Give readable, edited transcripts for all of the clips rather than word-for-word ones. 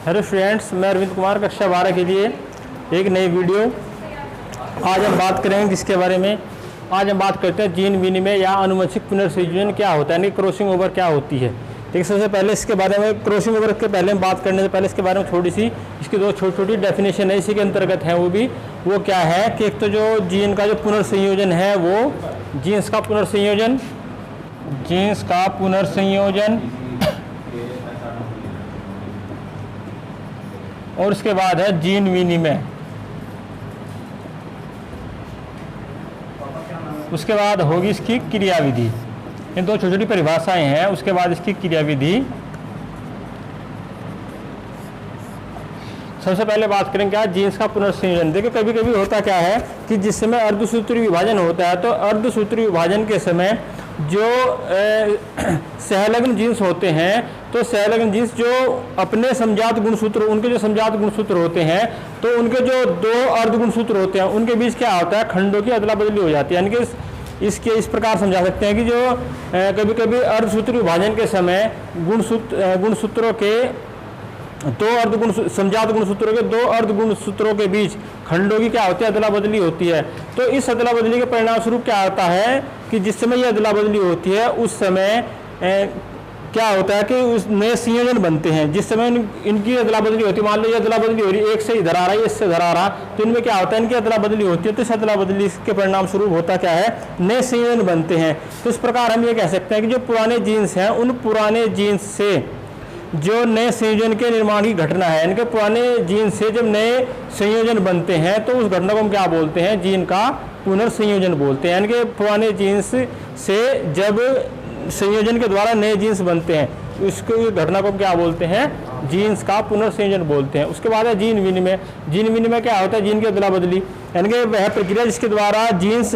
Hello students, मैं अरविंद कुमार कक्षा 12 के लिए एक नई वीडियो। आज हम बात करेंगे किसके बारे में। आज हम बात करते हैं जीन विनिमय या आनुवंशिक पुनर्संयोजन क्या होता है, यानी क्रॉसिंग ओवर क्या होती है। देखिए, सबसे पहले इसके बारे में क्रॉसिंग ओवर के पहले हम बात करने से पहले इसके बारे में थोड़ी सी इसकी दो छोटी छोटी डेफिनेशन है इसी के अंतर्गत है। वो क्या है कि एक तो जो जीन का जो पुनर्संयोजन है वो जीन्स का पुनर्संयोजन और उसके बाद है जीन विनिमय। उसके बाद होगी इसकी क्रियाविधि। इन दो छोटी छोटी परिभाषाएं हैं। उसके बाद इसकी क्रियाविधि। सबसे पहले बात करेंगे क्या जीन्स का पुनर्संयोजन। देखिए, कभी कभी होता क्या है कि जिस समय अर्धसूत्री विभाजन होता है तो अर्धसूत्री विभाजन के समय जो सहलग्न जीन्स होते हैं तो सहलग्न जीन्स जो अपने समजात गुणसूत्र उनके जो समजात गुणसूत्र होते हैं तो उनके जो दो अर्ध गुणसूत्र होते हैं उनके बीच क्या होता है, खंडों की अदला बदली हो जाती है। यानी कि इसके इस प्रकार समझा सकते हैं कि जो कभी कभी अर्धसूत्री विभाजन के समय गुणसूत्रों के समजात गुणसूत्रों के दो अर्ध गुणसूत्रों के बीच खंडों की क्या होती है, अदला बदली होती है। तो इस अदला बदली के परिणाम स्वरूप क्या होता है कि जिस समय ये अदला बदली होती है उस समय क्या होता है कि उस नए संयोजन बनते हैं। जिस समय इनकी अदला बदली होती है, मान लो ये अदला बदली हो रही है, एक से इधर आ रहा है, इससे इधर आ रहा, तो इनमें क्या होता है, इनकी अदला बदली होती है। तो इस अदला बदली के परिणाम स्वरूप होता क्या है, नए संयोजन बनते हैं। तो इस प्रकार हम ये कह सकते हैं कि जो पुराने जीन्स हैं उन पुराने जीन्स से जो नए संयोजन के निर्माण की घटना है, इनके पुराने जीन से जब नए संयोजन बनते हैं तो उस घटना को हम क्या बोलते हैं, जीन का पुनर्संयोजन बोलते हैं। यानी कि पुराने जीन्स से जब संयोजन के द्वारा नए जीन्स बनते हैं उसको घटना को क्या बोलते हैं, जीन्स का पुनर्संयोजन बोलते हैं। उसके बाद है जीन विनिमय। जीन विनिमय क्या होता है, जीन की अदला बदली, यानी कि वह प्रक्रिया जिसके द्वारा जीन्स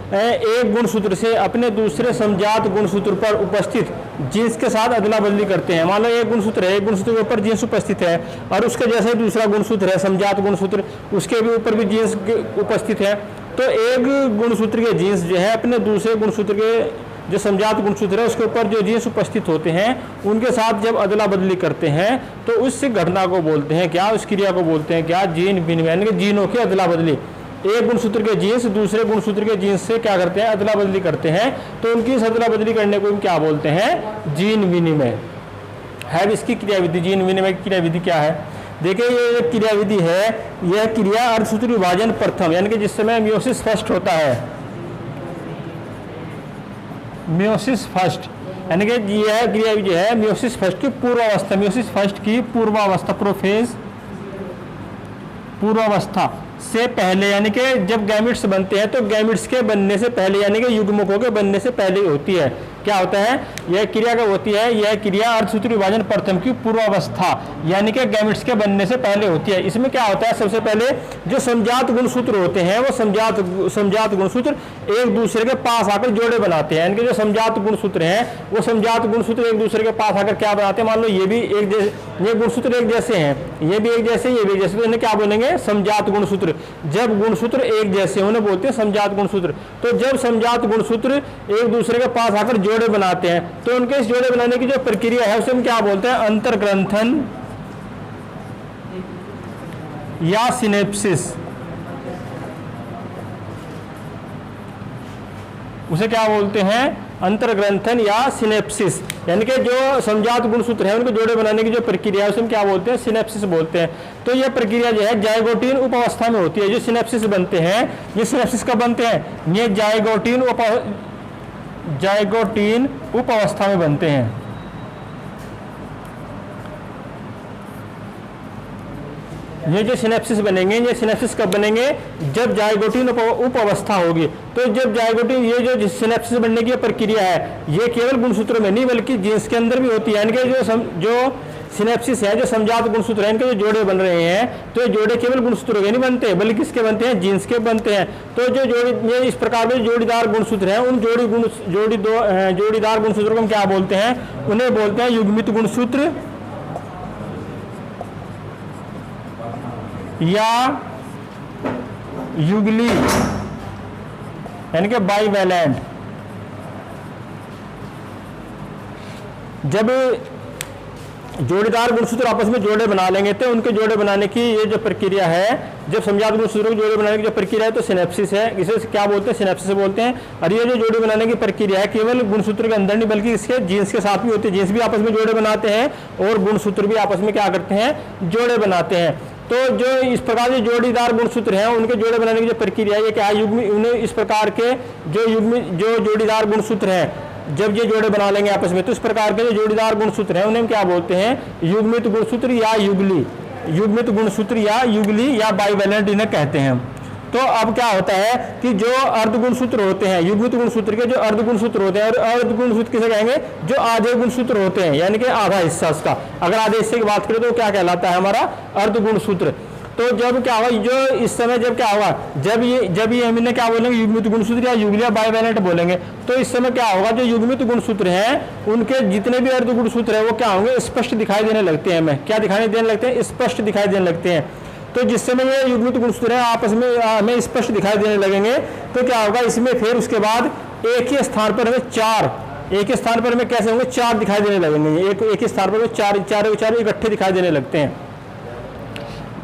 एक गुणसूत्र से अपने दूसरे समजात गुणसूत्र पर उपस्थित जीन्स के साथ अदला बदली करते हैं। मान लो एक गुणसूत्र है, एक गुणसूत्र के ऊपर जीन्स उपस्थित है और उसके जैसे ही दूसरा गुणसूत्र है समजात गुणसूत्र, उसके भी ऊपर भी जीन्स उपस्थित है। तो एक गुणसूत्र के जीन्स जो है अपने दूसरे गुणसूत्र के जो समजात गुणसूत्र है उसके ऊपर जो जीन्स उपस्थित होते हैं उनके साथ जब अदला बदली करते हैं तो उस घटना को बोलते हैं क्या, उस क्रिया को बोलते हैं क्या, जीन विनिमय। यानी कि जीनों की अदला बदली, एक गुणसूत्र के जीन्स दूसरे गुणसूत्र के जीन्स से क्या करते हैं, अदला बदली करते हैं। तो उनकी अदला बदली करने को हम क्या बोलते हैं, जीन विनिमय है। इसकी क्रियाविधि, जीन विनिमय की क्रियाविधि क्या है, देखिए ये क्रियाविधि है, यह क्रिया अर्धसूत्री विभाजन प्रथम यानी कि जिस समय मियोसिस फर्स्ट होता है, मियोसिस फर्स्ट यानी कि यह क्रियाविधि है मियोसिस फर्स्ट की पूर्वावस्था, मियोसिस फर्स्ट की पूर्वावस्था, प्रोफेज पूर्वावस्था से पहले, यानी कि जब गैमिट्स बनते हैं तो गैमिट्स के बनने से पहले यानी कि युग्मकों के बनने से पहले ही होती है। क्या होता है, यह क्रिया कब होती है, यह क्रिया अर्धसूत्री विभाजन प्रथम की पूर्वावस्था यानी कि गैमिट्स के बनने से पहले होती है। इसमें क्या होता है, सबसे पहले जो समजात गुणसूत्र होते हैं वो समजात गुणसूत्र एक दूसरे के पास आकर जोड़े बनाते हैं। यानी कि जो समजात गुणसूत्र हैं वो समजात गुणसूत्र एक दूसरे के पास आकर क्या बनाते हैं, मान लो ये भी एक जैसे, ये गुणसूत्र एक जैसे हैं, ये भी एक जैसे, ये भी एक जैसे, तो इन्हें क्या बोलेंगे, समजात गुणसूत्र। जब गुणसूत्र एक जैसे उन्हें बोलते हैं समजात गुणसूत्र। तो जब समजात गुणसूत्र एक दूसरे के पास आकर जोड़े बनाते हैं तो उनके इस जोड़े बनाने की जो प्रक्रिया है उसे हम क्या बोलते हैं, अंतर्ग्रंथन या सिनेप्सिस। उसे क्या बोलते हैं, अंतर्ग्रंथन या सिनेप्सिस। यानी कि जो समजात गुणसूत्र है उनको जोड़े बनाने की जो प्रक्रिया है उसे हम क्या बोलते हैं, सिनेप्सिस बोलते हैं। तो यह प्रक्रिया जो है जाइगोटीन उप अवस्था में होती है। जो सिनेप्सिस बनते हैं, ये सिनेप्सिस कब बनते हैं, ये जाइगोटीन उप अवस्था में बनते हैं। ये जो सिनेप्सिस बनेंगे, ये सिनेप्सिस कब बनेंगे, जब जाइगोटीन उप अवस्था होगी। तो जब जाइगोटीन, ये जो सिनेप्सिस बनने की प्रक्रिया है ये केवल गुणसूत्रों में नहीं बल्कि जीन्स के अंदर भी होती है। यानी कि जो सिनेप्सिस है, जो समजात गुणसूत्र है, इनके जो जोड़े बन रहे हैं तो ये जोड़े केवल गुणसूत्रों के नहीं बनते बल्कि किसके बनते हैं, जीन्स के बनते हैं। तो जो ये इस प्रकार के जोड़ीदार गुणसूत्र हैं उन जोड़ीदार गुणसूत्रों को हम क्या बोलते हैं, उन्हें बोलते हैं युग्मित गुणसूत्र या युगली यानी कि बाइवैलेंट। जब जोड़ीदार गुणसूत्र आपस में जोड़े बना लेंगे, तो उनके जोड़े बनाने की ये जो प्रक्रिया है, जब समजात गुणसूत्रों के जोड़े बनाने की जो प्रक्रिया है तो सिनेप्सिस है, इसे क्या बोलते हैं, सिनेप्सिस बोलते हैं। और ये जो जोड़े बनाने की प्रक्रिया है केवल गुणसूत्र के अंदर नहीं बल्कि इसके जीन्स के साथ भी होती है, जीन्स भी आपस में जोड़े बनाते हैं और गुणसूत्र भी आपस में क्या करते हैं, जोड़े बनाते हैं। तो जो इस प्रकार के जोड़ीदार गुणसूत्र हैं उनके जोड़े बनाने की जो प्रक्रिया है, ये क्या युग्मी, उन्हें इस प्रकार के जो जोड़ीदार गुणसूत्र हैं जब ये जोड़े बना लेंगे आपस में, तो इस प्रकार के जो जोड़ीदार गुणसूत्र हैं उन्हें क्या बोलते हैं, युग्मित गुणसूत्र या युगली, युग्मित गुणसूत्र या युगली या बाइवेलेंट इन्हें कहते हैं। तो अब क्या होता है कि जो अर्ध गुणसूत्र होते हैं, युग्मित गुणसूत्र के जो अर्ध गुणसूत्र होते हैं, और अर्ध गुणसूत्र किसे कहेंगे, जो आधे गुणसूत्र होते हैं, यानी कि आधा हिस्सा उसका, अगर आधे हिस्से की बात करें तो क्या कहलाता है हमारा अर्ध गुणसूत्र। तो जब क्या हुआ, जो इस समय जब क्या हुआ, जब ये हम इन्हें क्या बोलेंगे, युग्मित गुणसूत्र या युगलिया बाइवेलेंट बोलेंगे, तो इस समय क्या होगा, जो युग्मित गुणसूत्र हैं उनके जितने भी अर्ध गुणसूत्र है वो क्या होंगे, स्पष्ट दिखाई देने लगते हैं, हमें क्या दिखाई देने लगते हैं, स्पष्ट दिखाई देने लगते हैं। तो जिस समय ये युग्मित गुणसूत्र है आपस में हमें स्पष्ट दिखाई देने लगेंगे, तो क्या होगा, इसमें फिर उसके बाद एक ही स्थान पर हमें चार, एक ही स्थान पर हमें कैसे होंगे, चार दिखाई देने लगेंगे, एक ही स्थान पर चार इकट्ठे दिखाई देने लगते हैं,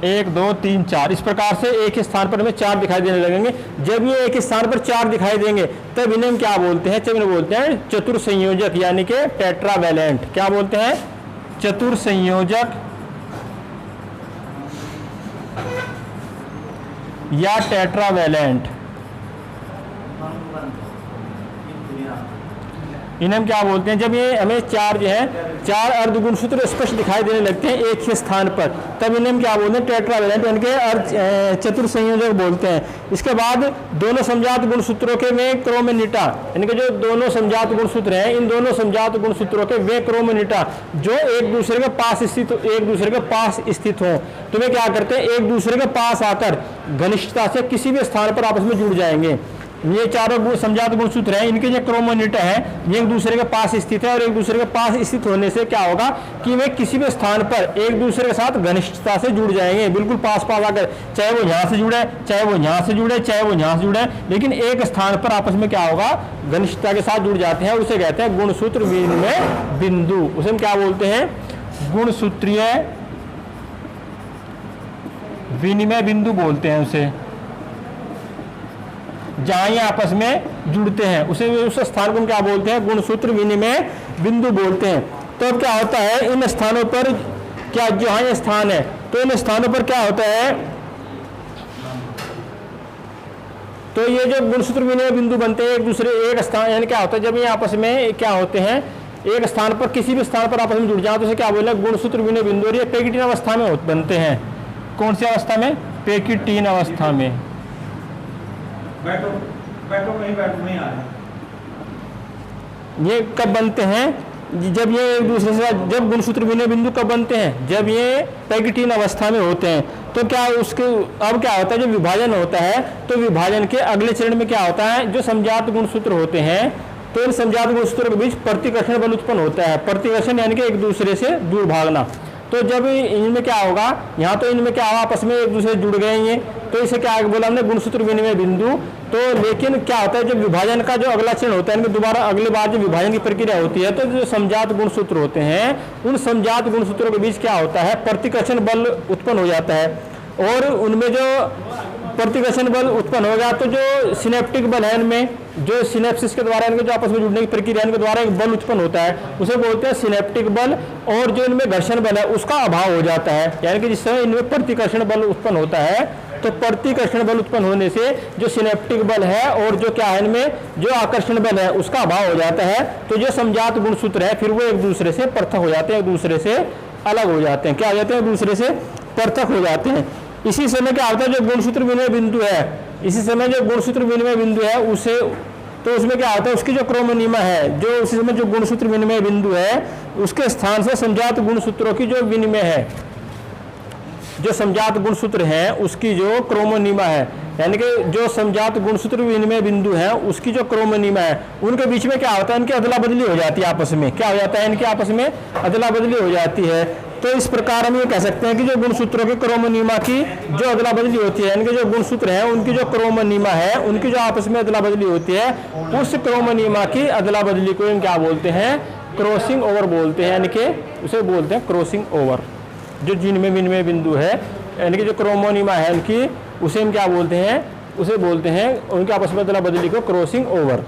1 2 3 4 इस प्रकार से एक ही स्थान पर हमें चार दिखाई देने लगेंगे। जब ये एक ही स्थान पर चार दिखाई देंगे तब इन्हें हम क्या बोलते हैं, इन्हें बोलते हैं चतुर्संयोजक यानी कि टेट्रावैलेंट। क्या बोलते हैं, चतुर्संयोजक या टेट्रावैलेंट। इन्हें हम क्या बोलते हैं, जब ये हमें चार जो है, चार अर्ध गुणसूत्र स्पष्ट दिखाई देने लगते हैं एक ही स्थान पर, तब इन्हें हम क्या बोलते हैं, टेट्रावैलेंट यानी कि चतुर्संयोजक बोलते हैं। इसके बाद दोनों समजात गुणसूत्रों के वे क्रोमेनिटा, यानी कि जो दोनों समजात गुणसूत्र हैं, इन दोनों समजात गुणसूत्रों के वे क्रोमेनिटा जो एक दूसरे के पास स्थित हों, तो वे क्या करते हैं, एक दूसरे के पास आकर घनिष्ठता से किसी भी स्थान पर आपस में जुड़ जाएंगे। ये चारों समजात गुणसूत्र हैं, इनके जो क्रोमोनिटा है ये एक दूसरे के पास स्थित है, और एक दूसरे के पास स्थित होने से क्या होगा कि वे किसी भी स्थान पर एक दूसरे के साथ घनिष्ठता से जुड़ जाएंगे, बिल्कुल पास आकर, चाहे वो यहाँ से जुड़े, चाहे वो यहाँ से जुड़े, चाहे वो यहाँ से जुड़े, लेकिन एक स्थान पर आपस में क्या होगा, घनिष्ठता के साथ जुड़ जाते हैं। उसे कहते हैं गुणसूत्र विनिमय बिंदु। उसे हम क्या बोलते हैं, गुणसूत्रीय विनिमय बिंदु बोलते हैं उसे, जहां ये आपस में जुड़ते हैं उस स्थान को हम क्या बोलते हैं, गुणसूत्र विनिमय बिंदु बोलते हैं। तो अब क्या होता है, इन स्थानों पर क्या, जहां ये स्थान है तो इन स्थानों पर क्या होता है, तो ये जो गुणसूत्र विनिमय बिंदु बनते हैं एक दूसरे एक स्थान, यानी क्या होता है, जब ये आपस में क्या होते हैं, एक स्थान पर किसी भी स्थान पर आपस में जुड़ जाए तो उसे क्या बोले, गुणसूत्र विनिमय बिंदु। और ये पेकिटीन अवस्था में बनते हैं। कौन सी अवस्था में, पेकिटीन अवस्था में। बैठो बैठो नहीं आ रहा। ये कब बनते हैं, जब ये एक दूसरे से, जब गुणसूत्र विनिमय बिंदु कब बनते हैं, जब ये पेकिटीन अवस्था में होते हैं। तो क्या उसके अब क्या होता है, जब विभाजन होता है तो विभाजन के अगले चरण में क्या होता है, जो समजात गुणसूत्र होते हैं तो इन समजात गुणसूत्रों के बीच प्रतिकर्षण बल उत्पन्न होता है। प्रतिकर्षण यानी कि एक दूसरे से दूर भागना। तो जब इनमें क्या होगा, यहाँ तो इनमें क्या होगा, आपस में एक दूसरे से जुड़ गए ये, तो इसे क्या बोला हमने, गुणसूत्र विनिमय बिंदु। तो लेकिन क्या होता है, जब विभाजन का जो अगला चरण होता है, इनके दोबारा अगली बार जो विभाजन की प्रक्रिया होती है, तो जो समजात गुणसूत्र होते हैं उन समजात गुणसूत्रों के बीच क्या होता है, प्रतिकर्षण बल उत्पन्न हो जाता है। और उनमें जो प्रतिकर्षण बल उत्पन्न हो गया तो जो सिनेप्टिक बल है इनमें, जो सिनेप्सिस के द्वारा इनके जो आपस में जुड़ने की प्रक्रिया इनके द्वारा एक बल उत्पन्न होता है, उसे बोलते हैं सिनेप्टिक बल। और जो इनमें घर्षण बल है उसका अभाव हो जाता है, यानी कि जिस समय इनमें प्रतिकर्षण बल उत्पन्न होता है तो प्रतिकर्षण बल उत्पन्न होने से जो सिनेप्टिक बल है और जो क्या है इनमें जो आकर्षण बल है उसका अभाव हो जाता है। तो जो समजात गुणसूत्र है फिर वो एक दूसरे से पृथक हो जाते हैं, एक दूसरे से अलग हो जाते हैं। क्या हो जाते हैं, एक दूसरे से पृथक हो जाते हैं। इसी समय क्या होता है, जो गुणसूत्र विनिमय बिंदु है, इसी समय जो गुणसूत्र विनिमय बिंदु है उसे, तो उसमें क्या होता है, उसकी जो क्रोमोनिमा है, जो उसी समय जो गुणसूत्र विनिमय बिंदु है उसके स्थान से समजात गुणसूत्रों की जो विनिमय है, जो समजात गुणसूत्र है उसकी जो क्रोमोनिमा है, यानी कि जो समजात गुणसूत्र विनिमय बिंदु है उसकी जो क्रोमोनिमा है, उनके बीच में क्या होता है, इनकी अदला बदली हो जाती है आपस में। क्या हो जाता है, इनके आपस में अदला बदली हो जाती है। तो इस प्रकार हम ये कह सकते हैं कि जो गुणसूत्रों के क्रोमोनिमा की जो अदला बदली होती है, यानी कि जो गुणसूत्र है उनकी जो क्रोमोनिमा है उनकी जो आपस में अदला बदली होती है, उस क्रोमोनिमा की अदला बदली को हम क्या बोलते हैं, क्रॉसिंग ओवर बोलते हैं, यानी कि उसे बोलते हैं क्रॉसिंग ओवर। जो जिनमें विनिमय बिंदु है यानी कि जो क्रोमोनिमा है उनकी, उसे हम क्या बोलते हैं, उसे बोलते हैं उनके आपस में अदला बदली को क्रॉसिंग ओवर।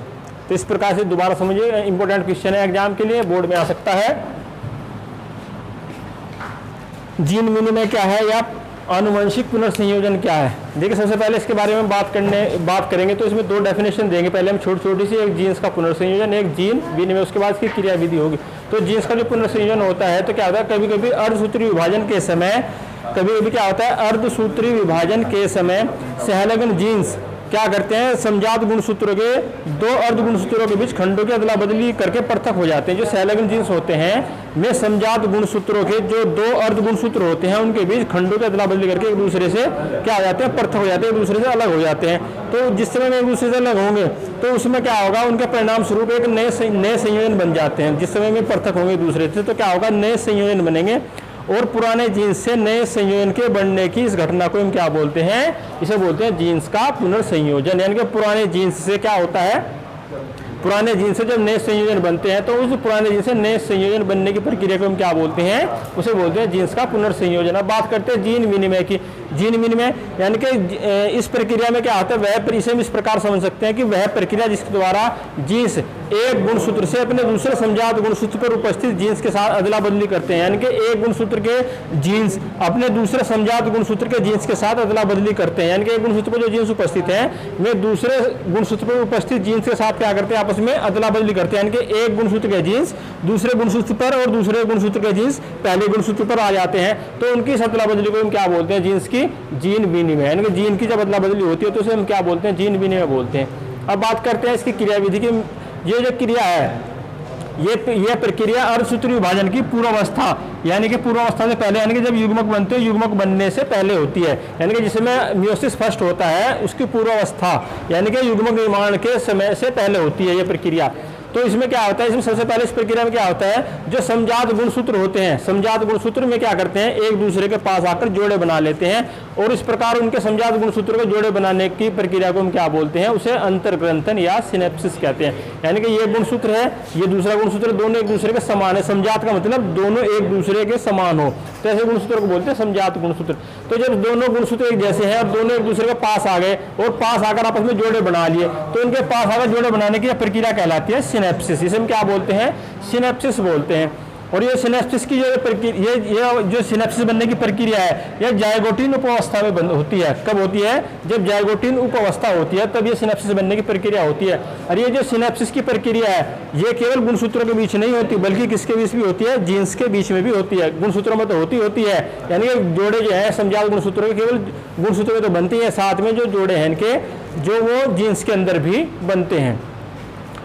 तो इस प्रकार से दोबारा समझिए, इंपॉर्टेंट क्वेश्चन है एग्जाम के लिए, बोर्ड में आ सकता है। जीन विनिमय क्या है या आनुवंशिक पुनर्संयोजन क्या है? देखिए सबसे पहले इसके बारे में बात करेंगे तो इसमें दो डेफिनेशन देंगे। पहले हम छोटी सी, एक जीन्स का पुनर्संयोजन, एक जीन विनिमय, उसके बाद इसकी क्रियाविधि होगी। तो जीन्स का जो पुनर्संयोजन होता है तो क्या होता है, कभी कभी अर्धसूत्री विभाजन के समय, कभी कभी क्या होता है अर्धसूत्री विभाजन के समय सहलग्न जीन्स क्या करते हैं, समजात गुणसूत्रों के दो अर्ध गुणसूत्रों के बीच खंडों की अदला बदली करके पृथक हो जाते हैं। जो सहलग्न जीन्स होते हैं में समजात गुणसूत्रों के जो दो अर्ध गुणसूत्र होते हैं उनके बीच खंडों की अदला बदली करके एक दूसरे से क्या हो जाते हैं, पृथक हो जाते हैं, एक दूसरे से अलग हो जाते हैं। तो जिस समय में एक दूसरे से अलग होंगे तो उसमें क्या होगा, उनके परिणाम स्वरूप एक नए संयोजन बन जाते हैं। जिस समय में पृथक होंगे दूसरे से तो क्या होगा, नए संयोजन बनेंगे। और पुराने जीन्स से नए संयोजन के बनने की इस घटना को हम क्या बोलते हैं, इसे बोलते हैं जीन्स का पुनर्संयोजन। यानी कि पुराने जीन्स से क्या होता है, पुराने जीन से जब नए संयोजन बनते हैं तो उस पुराने जीन से नए संयोजन बनने की प्रक्रिया को हम क्या बोलते हैं, उसे बोलते हैं जीन्स का पुनर्संयोजन। अब बात करते हैं जीन विनिमय की। जीन विनिमय यानी कि इस प्रक्रिया में क्या होता है, वह, इसे हम इस प्रकार समझ सकते हैं कि वह प्रक्रिया जिसके द्वारा जीन्स एक गुणसूत्र से अपने दूसरे समजात गुणसूत्र पर उपस्थित जीन्स के साथ अदला बदली करते हैं। यानी कि एक गुणसूत्र के जीन्स अपने दूसरे समजात गुणसूत्र के जीन्स के साथ अदला बदली करते हैं। यानी कि एक गुणसूत्र पर जो जीन्स उपस्थित है वे दूसरे गुणसूत्र पर उपस्थित जीन्स के साथ क्या करते हैं, आपस में अदला बदली करते हैं। यानी कि एक गुणसूत्र के जीन्स दूसरे गुणसूत्र पर और दूसरे गुणसूत्र के जीन्स पहले गुणसूत्र पर आ जाते हैं। तो उनकी इस अदला बदली को हम क्या बोलते हैं, जीन्स की जीन विनिमय। यानी कि जीन की जब अदला बदली होती है तो उसे हम क्या बोलते हैं, जीन विनिमय बोलते हैं। अब बात करते हैं इसकी क्रियाविधि की। ये जो क्रिया है, ये प्रक्रिया अर्धसूत्री विभाजन की पूर्वावस्था यानी कि पूर्वावस्था से पहले, यानी कि जब युग्मक बनते हैं, युग्मक बनने से पहले होती है। यानी कि जिसमें मियोसिस फर्स्ट होता है उसकी पूर्वावस्था यानी कि युग्मक निर्माण के समय से पहले होती है ये प्रक्रिया। तो इसमें क्या होता है, इसमें सबसे पहले इस प्रक्रिया में क्या होता है, जो समजात गुणसूत्र होते हैं, समजात गुणसूत्र में क्या करते हैं, एक दूसरे के पास आकर जोड़े बना लेते हैं। और इस प्रकार उनके समजात गुणसूत्र को जोड़े बनाने की प्रक्रिया को हम क्या बोलते हैं, उसे अंतर्ग्रंथन या सिनेप्सिस कहते हैं। यानी कि ये गुणसूत्र है, ये दूसरा गुणसूत्र, दोनों एक दूसरे के समान है। समजात का मतलब दोनों एक दूसरे के समान हो, तो ऐसे गुणसूत्र को बोलते हैं समजात गुणसूत्र। तो जब दोनों गुणसूत्र एक जैसे हैं और दोनों एक दूसरे के पास आ गए और पास आकर आपस में जोड़े बना लिए तो उनके पास आकर जोड़े बनाने की प्रक्रिया कहलाती है सिनेप्सिस। इसे हम क्या बोलते हैं, सिनेप्सिस बोलते हैं। और ये सिनेप्सिस की जो प्रक्रिया, ये जो सिनेप्सिस बनने की प्रक्रिया है यह जायगोटिन उपावस्था में होती है। कब होती है, जब जायगोटिन उपावस्था होती है तब ये सिनेप्सिस बनने की प्रक्रिया होती है। और ये जो सिनेप्सिस की प्रक्रिया है ये केवल गुणसूत्रों के बीच नहीं होती बल्कि किसके बीच भी होती है, जीन्स के बीच में भी होती है। गुणसूत्रों में तो होती है, यानी कि जोड़े जो है समजात गुणसूत्रों के केवल गुणसूत्रों में तो बनती है, साथ में जो जोड़े हैं इनके जो वो जीन्स के अंदर भी बनते हैं।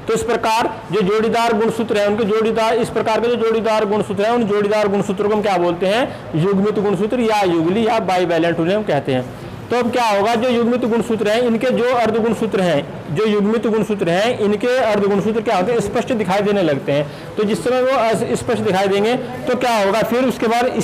तो इस प्रकार जो जोड़ीदार गुणसूत्र है उनके जोड़ीदार, इस प्रकार के जो जोड़ीदार गुणसूत्र है उन जोड़ीदार गुणसूत्रों को हम क्या बोलते हैं, युग्मित गुणसूत्र या युगली या बाइवैलेंट उन्हें हम कहते हैं। तो अब क्या होगा, जो युग्मित गुणसूत्र हैं इनके जो अर्ध गुणसूत्र हैं, जो युग्मित गुणसूत्र हैं इनके अर्ध गुणसूत्र क्या होते हैं, स्पष्ट दिखाई देने लगते हैं। तो जिस समय वो स्पष्ट दिखाई देंगे तो क्या होगा, फिर उसके बाद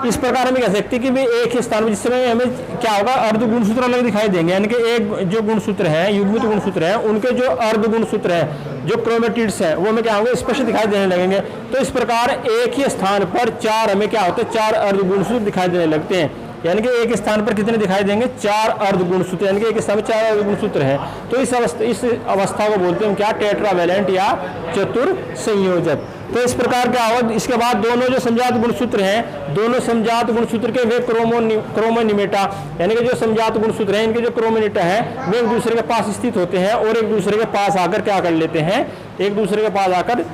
इस प्रकार हमें कह सकते हैं कि वे एक ही स्थान पर, जिस समय हमें क्या होगा, अर्ध गुणसूत्र अलग दिखाई देंगे। यानी कि एक जो गुणसूत्र है, युग्मित गुणसूत्र है, उनके जो अर्ध गुणसूत्र है, जो क्रोमेटिड्स हैं, वो हमें क्या होंगे, स्पष्ट दिखाई देने लगेंगे। तो इस प्रकार एक ही स्थान पर चार हमें क्या होते हैं, चार अर्ध गुणसूत्र दिखाई देने लगते हैं। यानी कि एक स्थान पर कितने दिखाई देंगे, चार अर्ध गुणसूत्र, यानी कि एक स्थान पर चार अर्ध गुणसूत्र है। तो इस अवस्था को बोलते हैं क्या, टेट्रावैलेंट या चतुर संयोजक। तो इस प्रकार क्या होगा, इसके बाद दोनों जो समजात गुणसूत्र हैं, दोनों समजात गुणसूत्र के वे क्रोमोनिमेटा यानी कि जो समजात गुणसूत्र हैं इनके जो क्रोमोनिटा है वे एक दूसरे के पास स्थित होते हैं और एक दूसरे के पास आकर क्या कर लेते हैं, एक दूसरे के पास आकर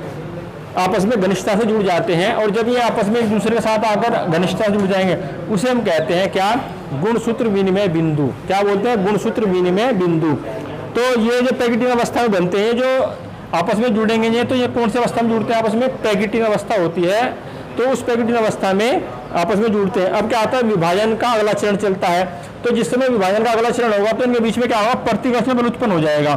आपस में घनिष्ठता से जुड़ जाते हैं। और जब ये आपस में एक दूसरे के साथ आकर घनिष्ठता से जुड़ जाएंगे उसे हम कहते हैं क्या, गुणसूत्र विनिमय बिंदु। क्या बोलते हैं, गुणसूत्र विनिमय बिंदु। तो ये जो पैकेटिंग अवस्था में बनते हैं, जो आपस में जुड़ेंगे ये, तो ये कौन सी अवस्था में जुड़ते हैं, आपस में पैकेटिंग अवस्था होती है। तो उस पैकेटिंग अवस्था में आपस में जुड़ते हैं। अब क्या आता है, विभाजन का अगला चरण चलता है। तो जिस समय विभाजन का अगला चरण होगा तो इनके बीच में क्या होगा, प्रतिकर्षण बल उत्पन्न हो जाएगा।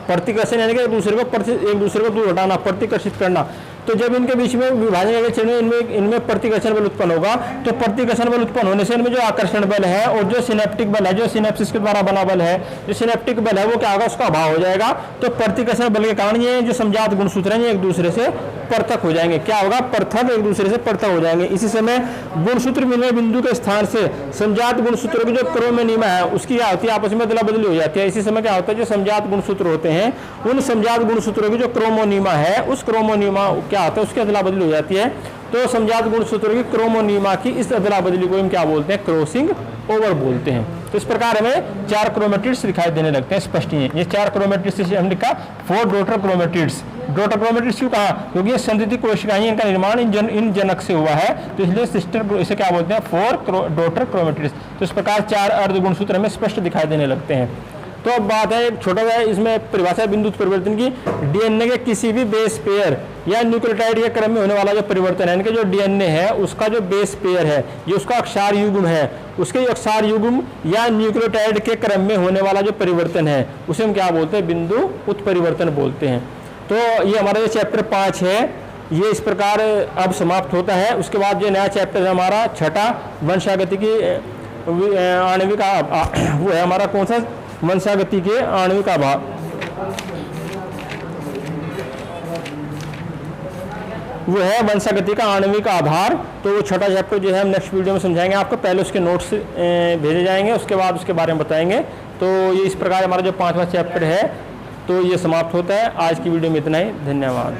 प्रतिकर्षण यानी कि एक दूसरे को दूर हटाना, प्रतिकर्षित करना। तो जब इनके बीच में विभाजन के चरण में इनमें प्रतिकर्षण बल उत्पन्न होगा, तो प्रतिकर्षण बल उत्पन्न होने से इनमें जो आकर्षण बल है और जो सिनेप्टिक बल है, जो सिनेप्सिस के द्वारा बना बल है, जो सिनेप्टिक बल है वो क्या होगा, उसका अभाव हो जाएगा। तो प्रतिकर्षण बल के कारण ये जो समजात गुणसूत्र हैं ये एक दूसरे से पृथक हो जाएंगे। क्या होगा, पृथक, एक दूसरे से पृथक हो जाएंगे। इसी समय गुणसूत्र मिलने बिंदु के स्थान से समजात गुणसूत्रों की जो क्रोमोनीमा है उसकी क्या होती है, आपस में अदला बदली हो जाती है। इसी समय क्या होता है, जो समजात गुणसूत्र होते हैं उन समजात गुणसूत्रों की जो क्रोमोनीमा है उस क्रोमोनीमा क्या होता है, उसकी अदला बदली हो जाती है। तो समजात गुणसूत्रों की क्रोमोनीमा की इस अदला बदली को हम क्या बोलते हैं, क्रॉसिंग ओवर बोलते हैं। तो इस प्रकार हमें 4 क्रोमेटिड्स दिखाई देने लगते हैं स्पष्ट ही। ये 4 क्रोमेटिड्स से हम लिखा 4 डॉटर क्रोमेटिड्स। डॉटर क्रोमेटिड्स क्यों कहा, क्योंकि ये संतति कोशिकाएं, इनका निर्माण इन जनक से हुआ है, तो इसलिए सिस्टर, इसे क्या बोलते हैं, 4 डॉटर क्रोमेटिड्स। तो इस प्रकार 4 अर्ध गुणसूत्र हमें स्पष्ट दिखाई देने लगते हैं। तो अब बात है एक छोटा सा इसमें परिभाषा बिंदु परिवर्तन की। डीएनए के किसी भी बेस पेयर या न्यूक्लियोटाइड के क्रम में होने वाला जो परिवर्तन है, इनके जो डीएनए है उसका जो बेस पेयर है, ये उसका अक्षार युग्म है, उसके अक्षार युग्म या न्यूक्लियोटाइड के क्रम में होने वाला जो परिवर्तन है उसे हम क्या बोलते हैं, बिंदु उत्परिवर्तन बोलते हैं। तो ये हमारा जो चैप्टर 5 है ये इस प्रकार अब समाप्त होता है। उसके बाद जो नया चैप्टर है हमारा छठा, वंशागति की आणविक, वो है हमारा कौन सा, वंशागति के आणविक आधार। वो है वंशागति का आणविक आधार। तो वो छठा चैप्टर जो है हम नेक्स्ट वीडियो में समझाएंगे आपको। पहले उसके नोट्स भेजे जाएंगे, उसके बाद उसके बारे में बताएंगे। तो ये इस प्रकार हमारा जो 5वां चैप्टर है तो ये समाप्त होता है। आज की वीडियो में इतना ही, धन्यवाद।